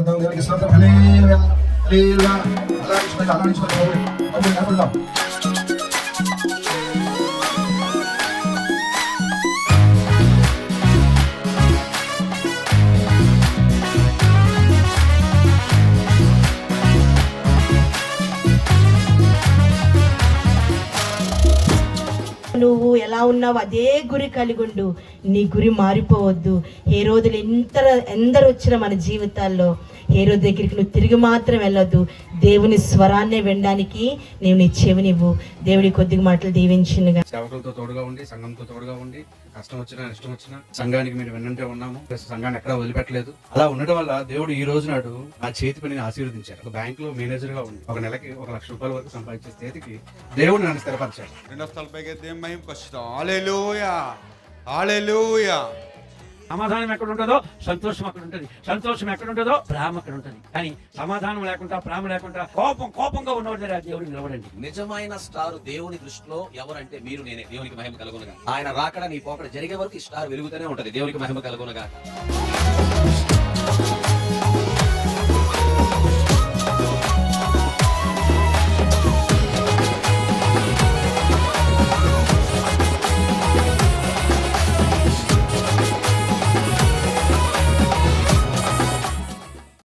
దేవునికి స్తోత్రం. హల్లెలూయా హల్లెలూయా. అలాగే నువ్వు ఎలా ఉన్నావు అదే గురి కలిగి ఉండు. నీ గురి మారిపోవద్దు. హేరోదులు ఎందరు వచ్చినా మన జీవితాల్లో హేరోదు దగ్గరికి నువ్వు తిరిగి మాత్రం వెళ్ళొద్దు. దేవుని స్వరాన్నే వినడానికి నీవు నీ చెవినివ్వు. దేవుడి కొద్దిగా మాటలు దీవించినగా. సేవకులతో తోడుగా ఉండి, సంఘంతో తోడుగా ఉండి, కష్టం వచ్చినా ఇష్టం వచ్చినా సంఘానికి మీరు వెన్నంటే ఉన్నాము. సంఘాన్ని ఎక్కడా వదిలిపెట్టలేదు. అలా ఉండడం వల్ల దేవుడు ఈ రోజు నాడు నా చేతి పనిని ఆశీర్వదించారు. ఒక బ్యాంక్ లో మేనేజర్ గా ఉండి ఒక నెలకి 1 లక్ష రూపాయల వరకు సంపాదించే స్థితికి దేవుడు నన్ను స్థిరపరిచాడు. రెండో స్థలపైకి దేవుని మహిమపరుస్తాం. హల్లెలూయా హల్లెలూయా. సమాధానం ఎక్కడ ఉంటుందో సంతోషం అక్కడ ఉంటుంది. సంతోషం ఎక్కడ ఉంటుందో ప్రేమ అక్కడ ఉంటుంది. కానీ సమాధానం లేకుండా, ప్రేమ లేకుండా, కోపంగా ఉన్నవాడు దగ్గర దేవుడు నిలబడండి. నిజమైన స్టార్ దేవుని దృష్టిలో ఎవరంటే మీరు నేనే. దేవునికి మహిమ కలుగునుగా. ఆయన రాకడ నీ పోకడ జరిగే వరకు ఈ స్టార్ వెలుగుతూనే ఉంటది. దేవునికి మహిమ కలుగునుగా.